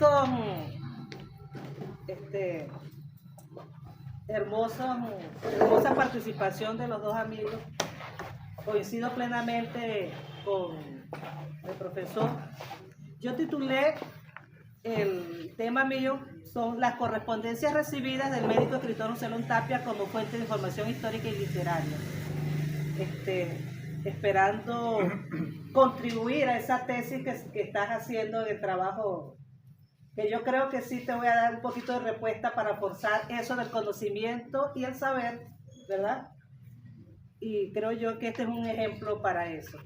con hermosa participación de los dos amigos. Coincido plenamente con el profesor. Yo titulé el tema mío, son las correspondencias recibidas del médico escritor José León Tapia como fuente de información histórica y literaria. Esperando contribuir a esa tesis que estás haciendo en el trabajo, que yo creo que sí te voy a dar un poquito de respuesta para forzar eso del conocimiento y el saber, ¿verdad? Y creo yo que este es un ejemplo para eso.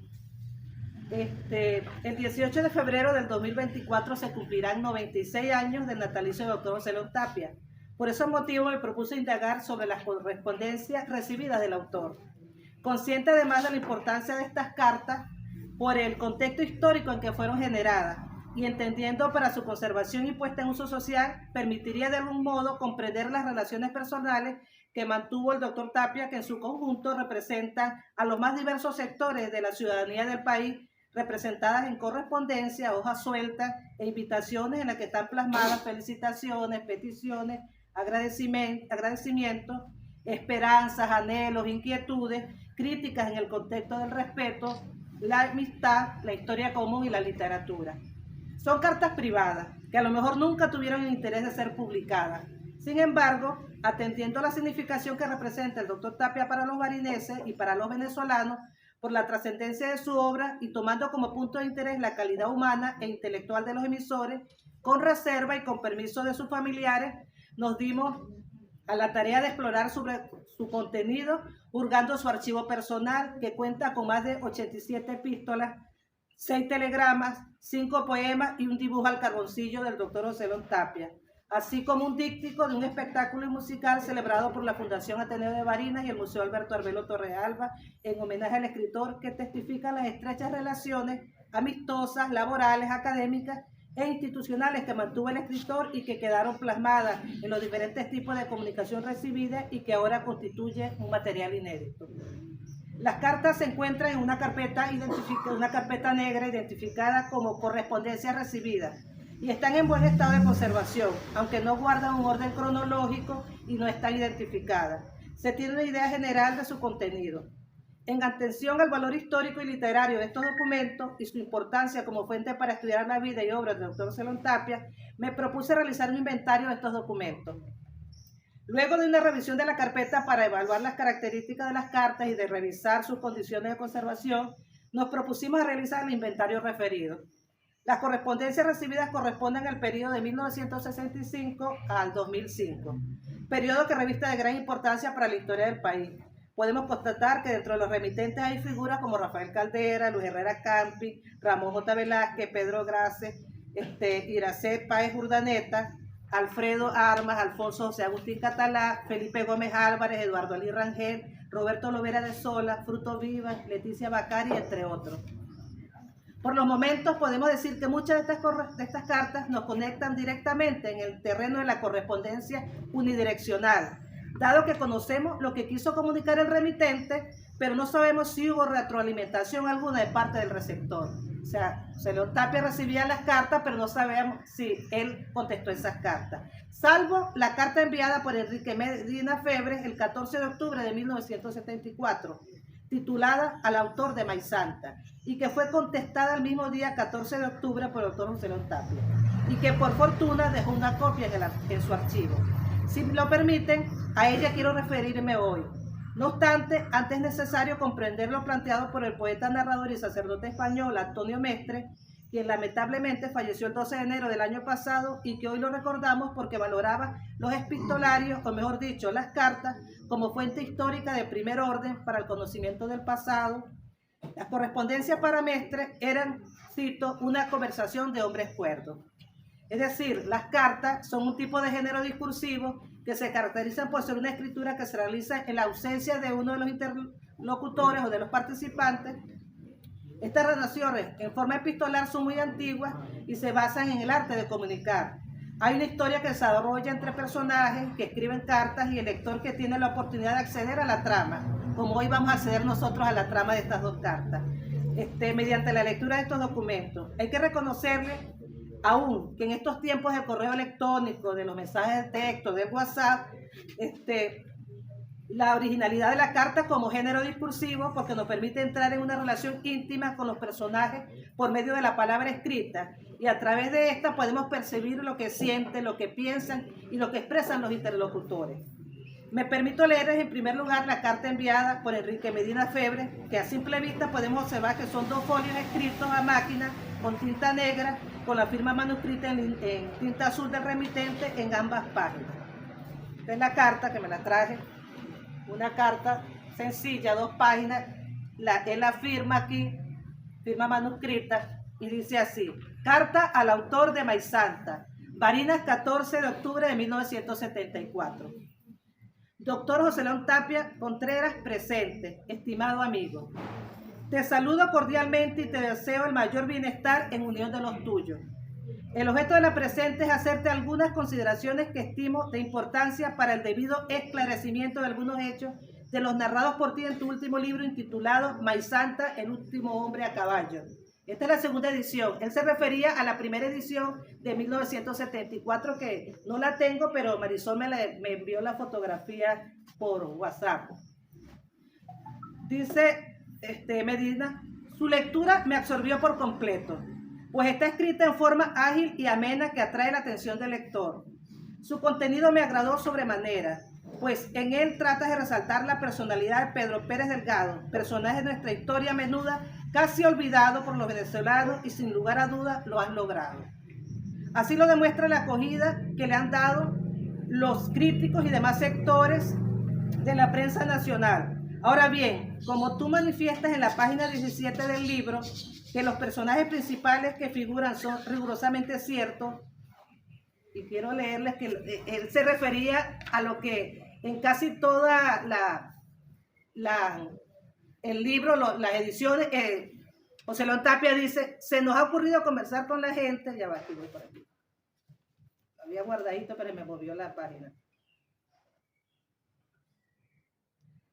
El 18 de febrero del 2024 se cumplirán 96 años del natalicio del doctor José León Tapia. Por ese motivo me propuse indagar sobre las correspondencias recibidas del autor. Consciente además de la importancia de estas cartas por el contexto histórico en que fueron generadas y entendiendo para su conservación y puesta en uso social, permitiría de algún modo comprender las relaciones personales que mantuvo el doctor Tapia, que en su conjunto representan a los más diversos sectores de la ciudadanía del país, representadas en correspondencia, hojas sueltas e invitaciones en las que están plasmadas felicitaciones, peticiones, agradecimientos, esperanzas, anhelos, inquietudes, críticas en el contexto del respeto, la amistad, la historia común y la literatura. Son cartas privadas que a lo mejor nunca tuvieron el interés de ser publicadas. Sin embargo, atendiendo a la significación que representa el doctor Tapia para los barineses y para los venezolanos, por la trascendencia de su obra y tomando como punto de interés la calidad humana e intelectual de los emisores, con reserva y con permiso de sus familiares, nos dimos a la tarea de explorar sobre su contenido, hurgando su archivo personal, que cuenta con más de 87 epístolas, 6 telegramas, 5 poemas y un dibujo al carboncillo del doctor José León Tapia, así como un díptico de un espectáculo musical celebrado por la Fundación Ateneo de Barinas y el Museo Alberto Arbelo Torrealba en homenaje al escritor, que testifica las estrechas relaciones amistosas, laborales, académicas e institucionales que mantuvo el escritor y que quedaron plasmadas en los diferentes tipos de comunicación recibida y que ahora constituye un material inédito. Las cartas se encuentran en una carpeta negra identificada como correspondencia recibida y están en buen estado de conservación, aunque no guardan un orden cronológico y no están identificadas. Se tiene una idea general de su contenido. En atención al valor histórico y literario de estos documentos y su importancia como fuente para estudiar la vida y obra del doctor José León Tapia, me propuse realizar un inventario de estos documentos. Luego de una revisión de la carpeta para evaluar las características de las cartas y de revisar sus condiciones de conservación, nos propusimos realizar el inventario referido. Las correspondencias recibidas corresponden al periodo de 1965 al 2005, periodo que reviste de gran importancia para la historia del país. Podemos constatar que dentro de los remitentes hay figuras como Rafael Caldera, Luis Herrera Campi, Ramón J. Velázquez, Pedro Grace, Iracet Páez Urdaneta, Alfredo Armas, Alfonso José Agustín Catalá, Felipe Gómez Álvarez, Eduardo Ali Rangel, Roberto Lovera de Sola, Fruto Vivas, Leticia Bacari, entre otros. Por los momentos podemos decir que muchas de estas cartas nos conectan directamente en el terreno de la correspondencia unidireccional, dado que conocemos lo que quiso comunicar el remitente, pero no sabemos si hubo retroalimentación alguna de parte del receptor. O sea, José León Tapia recibía las cartas, pero no sabemos si él contestó esas cartas. Salvo la carta enviada por Enrique Medina Febres el 14 de octubre de 1974, titulada Al autor de Maizanta, y que fue contestada el mismo día 14 de octubre por el doctor José León Tapia, y que por fortuna dejó una copia en su archivo. Si me lo permiten, a ella quiero referirme hoy. No obstante, antes es necesario comprender lo planteado por el poeta, narrador y sacerdote español Antonio Mestre, quien lamentablemente falleció el 12 de enero del año pasado y que hoy lo recordamos porque valoraba los epistolarios, o mejor dicho, las cartas, como fuente histórica de primer orden para el conocimiento del pasado. Las correspondencias para Mestre eran, cito, una conversación de hombres cuerdos. Es decir, las cartas son un tipo de género discursivo que se caracterizan por ser una escritura que se realiza en la ausencia de uno de los interlocutores o de los participantes. Estas relaciones en forma epistolar son muy antiguas y se basan en el arte de comunicar. Hay una historia que se desarrolla entre personajes que escriben cartas y el lector que tiene la oportunidad de acceder a la trama, como hoy vamos a acceder nosotros a la trama de estas dos cartas, mediante la lectura de estos documentos. Hay que reconocerle aún que en estos tiempos del correo electrónico, de los mensajes de texto, de WhatsApp, la originalidad de la carta como género discursivo, porque nos permite entrar en una relación íntima con los personajes por medio de la palabra escrita, y a través de esta podemos percibir lo que sienten, lo que piensan y lo que expresan los interlocutores. Me permito leerles en primer lugar la carta enviada por Enrique Medina Febre, que a simple vista podemos observar que son 2 folios escritos a máquina con tinta negra, con la firma manuscrita en tinta azul del remitente en ambas páginas. Esta es la carta que me la traje, una carta sencilla, 2 páginas, él la firma aquí, firma manuscrita, y dice así: carta al autor de Maizanta, Barinas, 14 de octubre de 1974. Doctor José León Tapia Contreras, presente, estimado amigo. Te saludo cordialmente y te deseo el mayor bienestar en unión de los tuyos. El objeto de la presente es hacerte algunas consideraciones que estimo de importancia para el debido esclarecimiento de algunos hechos de los narrados por ti en tu último libro intitulado Maizanta, el último hombre a caballo. Esta es la segunda edición. Él se refería a la primera edición de 1974, que no la tengo, pero Marisol me envió la fotografía por WhatsApp. Dice Medina: su lectura me absorbió por completo, pues está escrita en forma ágil y amena que atrae la atención del lector. Su contenido me agradó sobremanera, pues en él trata de resaltar la personalidad de Pedro Pérez Delgado, personaje de nuestra historia menuda, casi olvidado por los venezolanos, y sin lugar a dudas lo han logrado. Así lo demuestra la acogida que le han dado los críticos y demás sectores de la prensa nacional. Ahora bien, como tú manifiestas en la página 17 del libro que los personajes principales que figuran son rigurosamente ciertos, y quiero leerles que él se refería a lo que en casi toda el libro, las ediciones, José León Tapia dice: se nos ha ocurrido conversar con la gente, ya va, aquí voy por aquí, había guardadito pero me movió la página,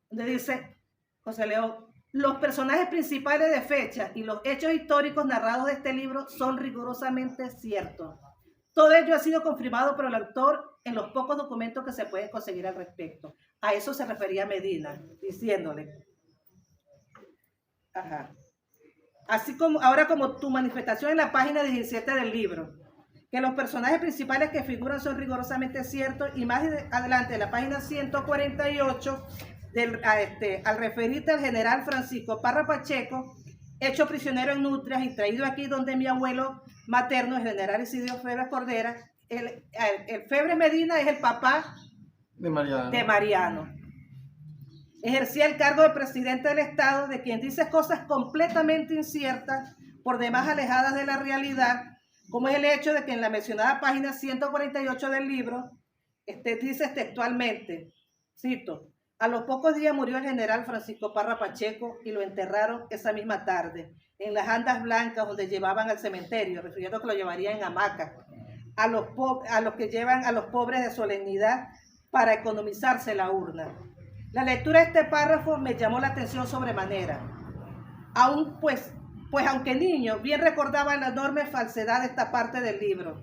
donde dice José León: los personajes principales de fecha y los hechos históricos narrados de este libro son rigurosamente ciertos. Todo ello ha sido confirmado por el autor en los pocos documentos que se pueden conseguir al respecto. A eso se refería Medina, diciéndole: ajá. Así como ahora, como tu manifestación en la página 17 del libro, que los personajes principales que figuran son rigurosamente ciertos, y más adelante en la página 148, al referirte al general Francisco Parra Pacheco, hecho prisionero en Nutrias y traído aquí donde mi abuelo materno, el general Isidro Febre Cordera, el Febre Medina es el papá de Mariano. Ejercía el cargo de presidente del Estado, de quien dice cosas completamente inciertas, por demás alejadas de la realidad, como es el hecho de que en la mencionada página 148 del libro, dice textualmente, cito: a los pocos días murió el general Francisco Parra Pacheco y lo enterraron esa misma tarde, en las andas blancas donde llevaban al cementerio, refiriendo que lo llevarían en hamaca, a los que llevan a los pobres de solemnidad para economizarse la urna. La lectura de este párrafo me llamó la atención sobremanera, aún pues aunque niño, bien recordaba la enorme falsedad de esta parte del libro,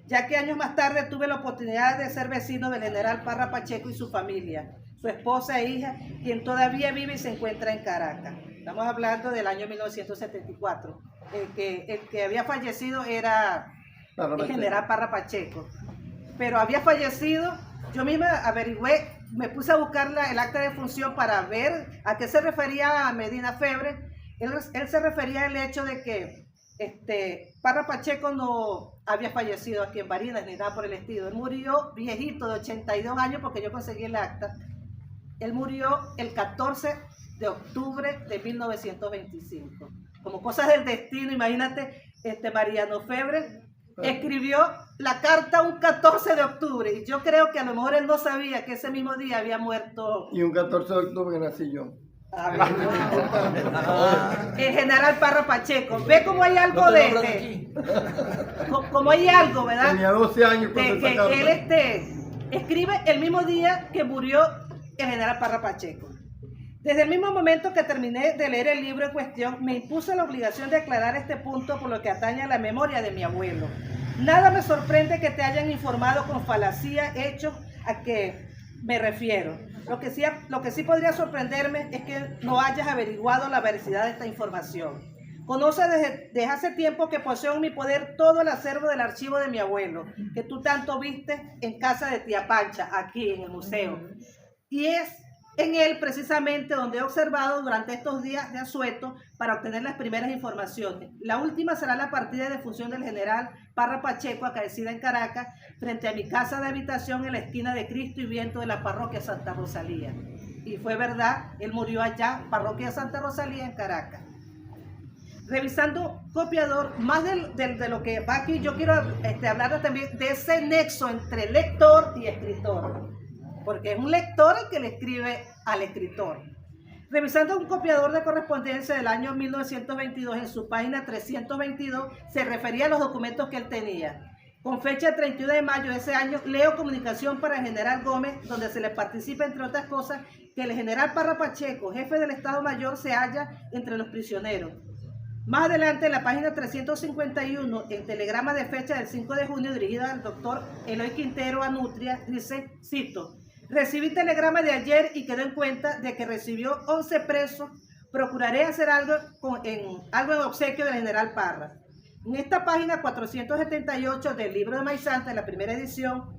ya que años más tarde tuve la oportunidad de ser vecino del general Parra Pacheco y su familia, su esposa e hija, quien todavía vive y se encuentra en Caracas. Estamos hablando del año 1974. El que había fallecido era el general Parra Pacheco, pero había fallecido. Yo misma averigüé, me puse a buscar el acta de función para ver a qué se refería a Medina Febre. Él se refería al hecho de que Parra Pacheco no había fallecido aquí en Barinas ni nada por el estilo. Él murió viejito, de 82 años, porque yo conseguí el acta. Él murió el 14 de octubre de 1925. Como cosas del destino, imagínate, Mariano Febre escribió la carta un 14 de octubre, y yo creo que a lo mejor él no sabía que ese mismo día había muerto. Y un 14 de octubre nací yo. El general Parra Pacheco. Ve cómo hay algo como hay algo, ¿verdad? Tenía 12 años cuando que él escribe el mismo día que murió el general Parra Pacheco. Desde el mismo momento que terminé de leer el libro en cuestión, me impuse la obligación de aclarar este punto por lo que atañe a la memoria de mi abuelo. Nada me sorprende que te hayan informado con falacía hechos a que me refiero. Lo que sí podría sorprenderme es que no hayas averiguado la veracidad de esta información. Conoces desde hace tiempo que poseo en mi poder todo el acervo del archivo de mi abuelo, que tú tanto viste en casa de tía Pancha, aquí en el museo. Y es en él precisamente donde he observado durante estos días de asueto para obtener las primeras informaciones. La última será la partida de defunción del general Parra Pacheco, acaecida en Caracas, frente a mi casa de habitación en la esquina de Cristo y Viento de la parroquia Santa Rosalía. Y fue verdad, él murió allá, parroquia Santa Rosalía en Caracas. Revisando copiador, más de lo que va aquí, yo quiero hablar también de ese nexo entre lector y escritor, porque es un lector el que le escribe al escritor. Revisando un copiador de correspondencia del año 1922, en su página 322, se refería a los documentos que él tenía. Con fecha 31 de mayo de ese año, leo comunicación para el general Gómez, donde se le participa, entre otras cosas, que el general Parra Pacheco, jefe del Estado Mayor, se halla entre los prisioneros. Más adelante, en la página 351, en telegrama de fecha del 5 de junio, dirigida al doctor Eloy Quintero Anutria, dice, cito, recibí telegrama de ayer y quedó en cuenta de que recibió 11 presos. Procuraré hacer algo en obsequio del general Parra. En esta página 478 del libro de Maizanta, en la primera edición,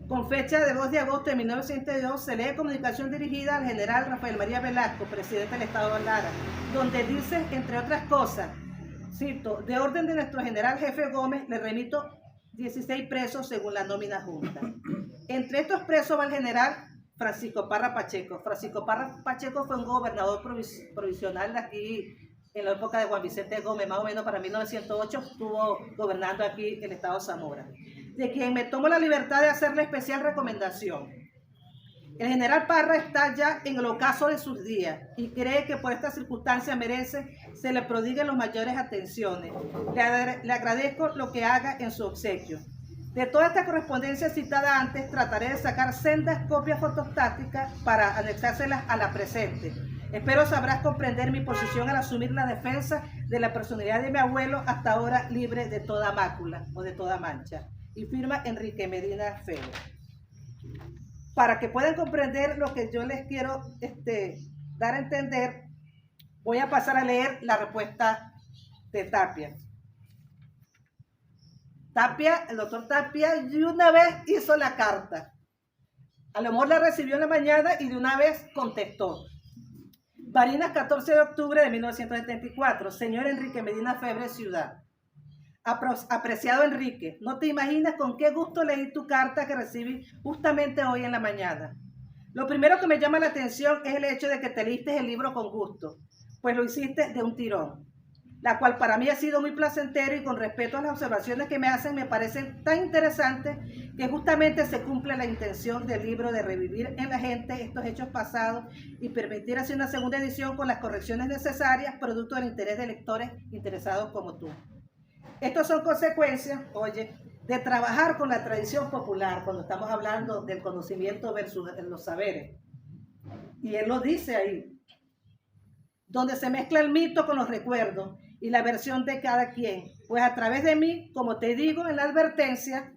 con fecha de 2 de agosto de 1902, se lee comunicación dirigida al general Rafael María Velasco, presidente del Estado de Lara, donde dice, entre otras cosas, cito, de orden de nuestro general jefe Gómez, le remito 16 presos según la nómina junta. Entre estos presos va el general Francisco Parra Pacheco. Francisco Parra Pacheco fue un gobernador provisional de aquí en la época de Juan Vicente Gómez, más o menos para 1908, estuvo gobernando aquí el estado de Zamora, de quien me tomo la libertad de hacerle especial recomendación. El general Parra está ya en el ocaso de sus días y cree que por esta circunstancia merece se le prodiguen las mayores atenciones. Le agradezco lo que haga en su obsequio. De toda esta correspondencia citada antes, trataré de sacar sendas copias fotostáticas para anexárselas a la presente. Espero sabrás comprender mi posición al asumir la defensa de la personalidad de mi abuelo, hasta ahora libre de toda mácula o de toda mancha. Y firma Enrique Medina Febres. Para que puedan comprender lo que yo les quiero dar a entender, voy a pasar a leer la respuesta de Tapia. El doctor Tapia de una vez hizo la carta. A lo mejor la recibió en la mañana y de una vez contestó. Barinas, 14 de octubre de 1974. Señor Enrique Medina Febres, Ciudad. Apreciado Enrique, no te imaginas con qué gusto leí tu carta que recibí justamente hoy en la mañana. Lo primero que me llama la atención es el hecho de que te leíste el libro con gusto, pues lo hiciste de un tirón, la cual para mí ha sido muy placentero y con respecto a las observaciones que me hacen me parecen tan interesantes que justamente se cumple la intención del libro de revivir en la gente estos hechos pasados y permitir hacer una segunda edición con las correcciones necesarias, producto del interés de lectores interesados como tú. Estos son consecuencias, oye, de trabajar con la tradición popular cuando estamos hablando del conocimiento versus los saberes. Y él lo dice ahí, donde se mezcla el mito con los recuerdos y la versión de cada quien. Pues a través de mí, como te digo en la advertencia,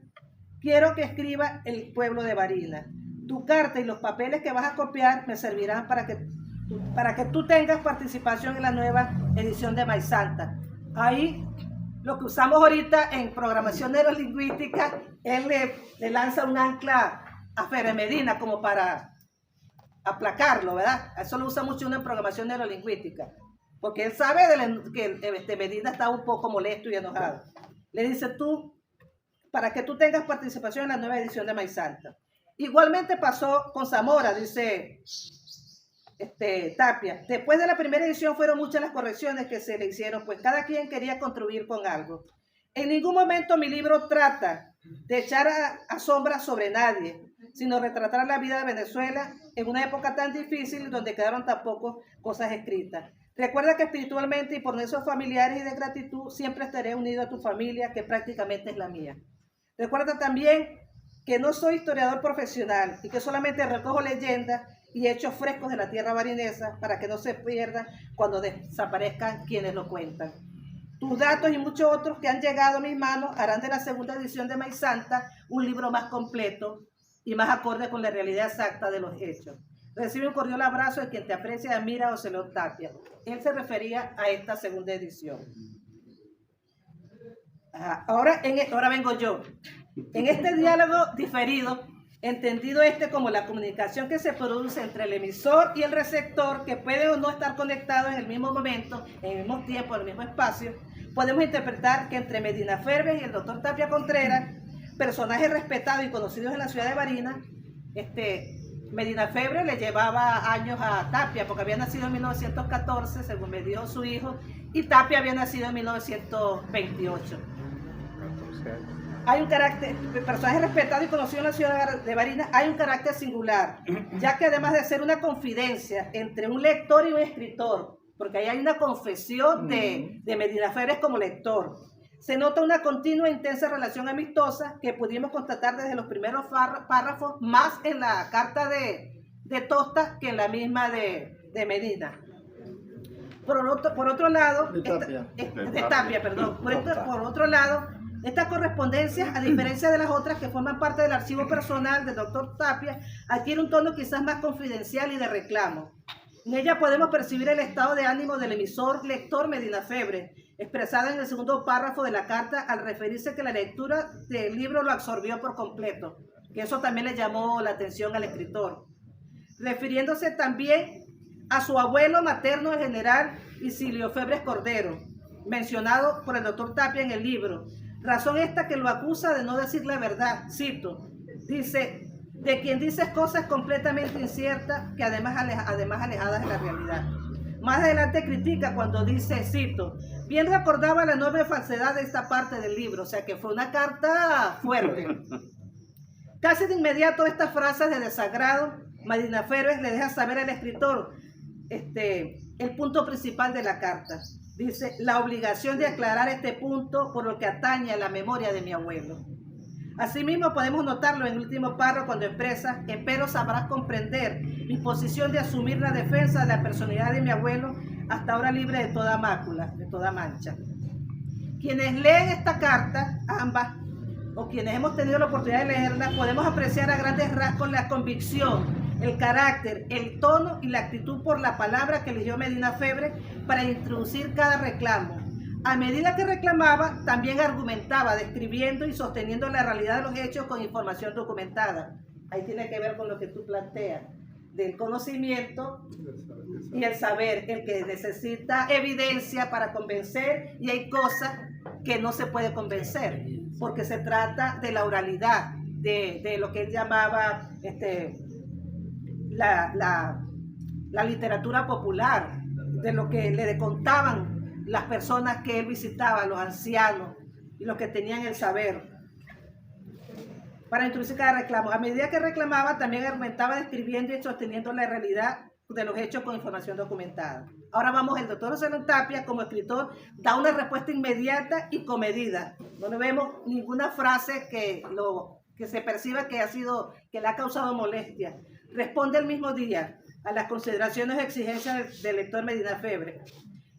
quiero que escriba el pueblo de Barinas. Tu carta y los papeles que vas a copiar me servirán para que tú tengas participación en la nueva edición de Maizanta. Ahí, lo que usamos ahorita en programación neurolingüística, él le lanza un ancla a Fere Medina como para aplacarlo, ¿verdad? Eso lo usa mucho uno en programación neurolingüística, porque él sabe que Medina está un poco molesto y enojado. Le dice tú, para que tú tengas participación en la nueva edición de Maizanta. Igualmente pasó con Zamora, dice Tapia. Después de la primera edición fueron muchas las correcciones que se le hicieron, pues cada quien quería contribuir con algo. En ningún momento mi libro trata de echar a sombra sobre nadie, sino retratar la vida de Venezuela en una época tan difícil donde quedaron tan pocas cosas escritas. Recuerda que espiritualmente y por nexos familiares y de gratitud siempre estaré unido a tu familia, que prácticamente es la mía. Recuerda también que no soy historiador profesional y que solamente recojo leyendas y hechos frescos de la tierra barinesa para que no se pierdan cuando desaparezcan quienes lo cuentan. Tus datos y muchos otros que han llegado a mis manos harán de la segunda edición de Maíz Santa un libro más completo y más acorde con la realidad exacta de los hechos. Recibe un cordial abrazo de quien te aprecia y admira, José León Tapia. Él se refería a esta segunda edición. Ahora vengo yo. En este diálogo diferido, entendido como la comunicación que se produce entre el emisor y el receptor, que puede o no estar conectados en el mismo momento, en el mismo tiempo, en el mismo espacio, podemos interpretar que entre Medina Febres y el doctor Tapia Contreras, personajes respetados y conocidos en la ciudad de Barinas, Medina Febres le llevaba años a Tapia, porque había nacido en 1914, según me dijo su hijo, y Tapia había nacido en 1928. Hay un carácter, personaje respetado y conocido en la ciudad de Barinas, hay un carácter singular, ya que además de ser una confidencia entre un lector y un escritor, porque ahí hay una confesión de Medina Febres como lector, se nota una continua e intensa relación amistosa que pudimos constatar desde los primeros párrafos, más en la carta de Tosta que en la misma de Medina. Por otro lado, por otro lado, estas correspondencias, a diferencia de las otras que forman parte del archivo personal del doctor Tapia, adquiere un tono quizás más confidencial y de reclamo. En ella podemos percibir el estado de ánimo del emisor lector Medina Febres, expresada en el segundo párrafo de la carta al referirse que la lectura del libro lo absorbió por completo, que eso también le llamó la atención al escritor. Refiriéndose también a su abuelo materno, el general Isilio Febres Cordero, mencionado por el doctor Tapia en el libro. Razón esta que lo acusa de no decir la verdad, cito, dice, de quien dices cosas completamente inciertas que además alejadas de la realidad. Más adelante critica cuando dice, cito, bien recordaba la enorme falsedad de esta parte del libro, o sea que fue una carta fuerte. Casi de inmediato estas frases de desagrado, Medina Febres le deja saber al escritor el punto principal de la carta. Dice, la obligación de aclarar este punto por lo que atañe a la memoria de mi abuelo. Asimismo podemos notarlo en el último párrafo cuando expresa, espero sabrás comprender mi posición de asumir la defensa de la personalidad de mi abuelo, hasta ahora libre de toda mácula, de toda mancha. Quienes leen esta carta, ambas, o quienes hemos tenido la oportunidad de leerla, podemos apreciar a grandes rasgos la convicción, el carácter, el tono y la actitud por la palabra que eligió Medina Febres para introducir cada reclamo. A medida que reclamaba, también argumentaba, describiendo y sosteniendo la realidad de los hechos con información documentada. Ahí tiene que ver con lo que tú planteas, del conocimiento y el saber, el que necesita evidencia para convencer, y hay cosas que no se puede convencer, porque se trata de la oralidad, de lo que él llamaba la literatura popular, de lo que le contaban las personas que él visitaba, los ancianos y los que tenían el saber, para introducir cada reclamo. A medida que reclamaba, también argumentaba, describiendo y sosteniendo la realidad de los hechos con información documentada. Ahora vamos, el doctor José León Tapia, como escritor, da una respuesta inmediata y comedida. No le vemos ninguna frase que se perciba que le ha causado molestia. Responde el mismo día a las consideraciones y exigencias del lector Medina Febres.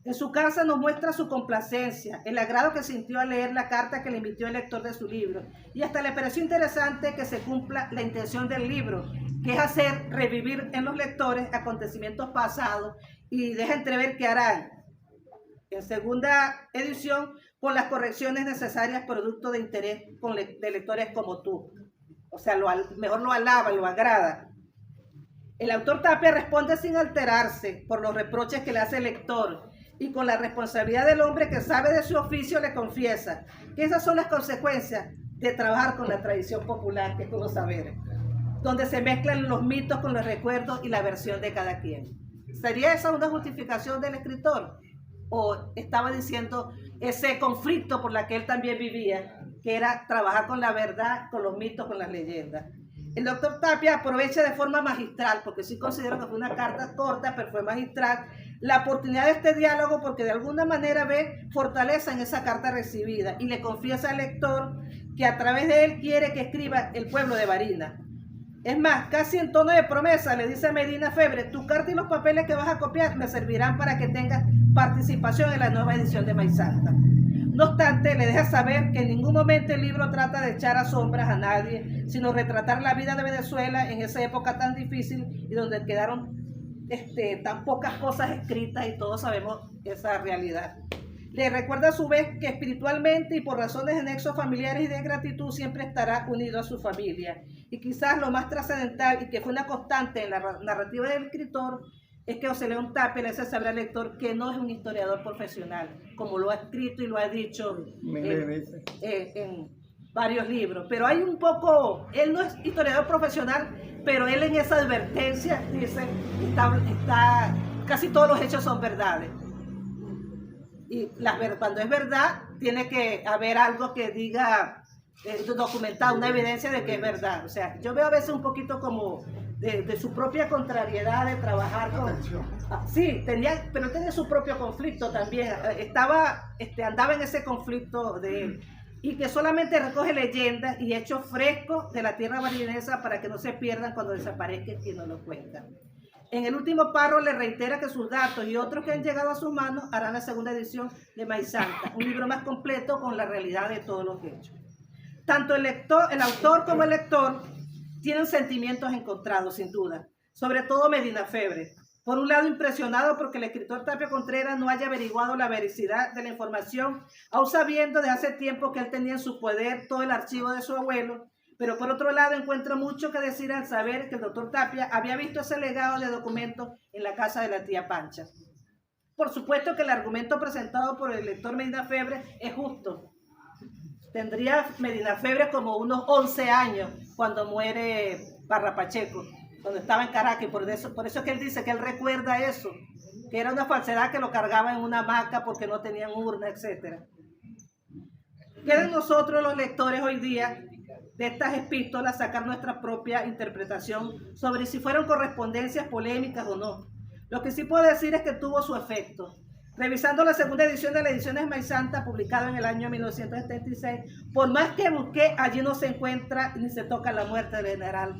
En su casa nos muestra su complacencia, el agrado que sintió al leer la carta que le emitió el lector de su libro, y hasta le pareció interesante que se cumpla la intención del libro, que es hacer revivir en los lectores acontecimientos pasados, y deja entrever que harán en segunda edición con las correcciones necesarias producto de interés de lectores como tú. O sea, mejor lo alaba, lo agrada. El autor Tapia responde sin alterarse por los reproches que le hace el lector, y con la responsabilidad del hombre que sabe de su oficio le confiesa que esas son las consecuencias de trabajar con la tradición popular, que es con los saberes, donde se mezclan los mitos con los recuerdos y la versión de cada quien. ¿Sería esa una justificación del escritor? ¿O estaba diciendo ese conflicto por la que él también vivía, que era trabajar con la verdad, con los mitos, con las leyendas? El doctor Tapia aprovecha de forma magistral, porque sí considero que fue una carta corta, pero fue magistral, la oportunidad de este diálogo, porque de alguna manera ve fortaleza en esa carta recibida y le confiesa al lector que a través de él quiere que escriba el pueblo de Barinas. Es más, casi en tono de promesa le dice a Medina Febres, tu carta y los papeles que vas a copiar me servirán para que tengas participación en la nueva edición de Maíz Santa. No obstante, le deja saber que en ningún momento el libro trata de echar a sombras a nadie, sino retratar la vida de Venezuela en esa época tan difícil y donde quedaron tan pocas cosas escritas y todos sabemos esa realidad. Le recuerda a su vez que espiritualmente y por razones de nexos familiares y de gratitud siempre estará unido a su familia. Y quizás lo más trascendental y que fue una constante en la narrativa del escritor es que José León Tapia le hace saber al lector que no es un historiador profesional, como lo ha escrito y lo ha dicho en varios libros. Pero hay un poco, él no es historiador profesional, pero él en esa advertencia dice, casi todos los hechos son verdades. Y cuando es verdad, tiene que haber algo que diga, documentado, una evidencia de que es verdad. O sea, yo veo a veces un poquito como de su propia contrariedad de trabajar con... Sí, pero tenía su propio conflicto también. Andaba en ese conflicto de él. Y que solamente recoge leyendas y hechos frescos de la tierra marinesa para que no se pierdan cuando desaparezca quien nos lo cuenta. En el último párrafo le reitera que sus datos y otros que han llegado a sus manos harán la segunda edición de Maíz Santa, un libro más completo con la realidad de todos los hechos. Tanto el autor como el lector tienen sentimientos encontrados, sin duda, sobre todo Medina Febre. Por un lado, impresionado porque el escritor Tapia Contreras no haya averiguado la veracidad de la información, aún sabiendo de hace tiempo que él tenía en su poder todo el archivo de su abuelo, pero por otro lado encuentra mucho que decir al saber que el doctor Tapia había visto ese legado de documentos en la casa de la tía Pancha. Por supuesto que el argumento presentado por el lector Medina Febre es justo. Tendría Medina Febre como unos 11 años cuando muere Parra Pacheco, cuando estaba en Caracas, y por eso es que él dice que él recuerda eso, que era una falsedad que lo cargaba en una hamaca porque no tenían urna, etc. Queda en nosotros los lectores hoy día de estas epístolas sacar nuestra propia interpretación sobre si fueron correspondencias polémicas o no. Lo que sí puedo decir es que tuvo su efecto. Revisando la segunda edición de la edición de Maíz Santa, publicada en el año 1976, por más que busqué, allí no se encuentra ni se toca la muerte del general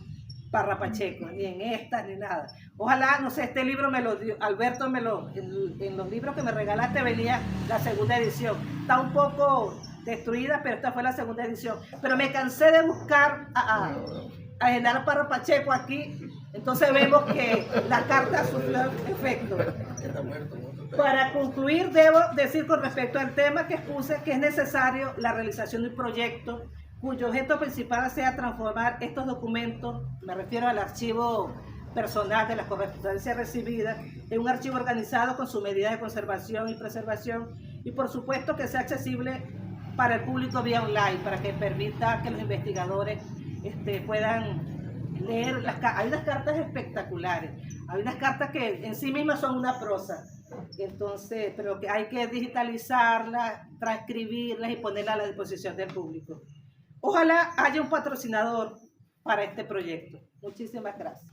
Parra Pacheco, ni en esta, ni nada. Ojalá, no sé, este libro me lo dio, Alberto en los libros que me regalaste venía la segunda edición. Está un poco destruida, pero esta fue la segunda edición. Pero me cansé de buscar a general Parra Pacheco aquí, entonces vemos que la carta sufrió efecto. Para concluir, debo decir con respecto al tema que expuse que es necesario la realización de un proyecto cuyo objeto principal sea transformar estos documentos, me refiero al archivo personal de las correspondencias recibidas, en un archivo organizado con sus medidas de conservación y preservación, y por supuesto que sea accesible para el público vía online, para que permita que los investigadores puedan leer hay unas cartas espectaculares, hay unas cartas que en sí mismas son una prosa, entonces, pero que hay que digitalizarlas, transcribirlas y ponerlas a la disposición del público. Ojalá haya un patrocinador para este proyecto. Muchísimas gracias.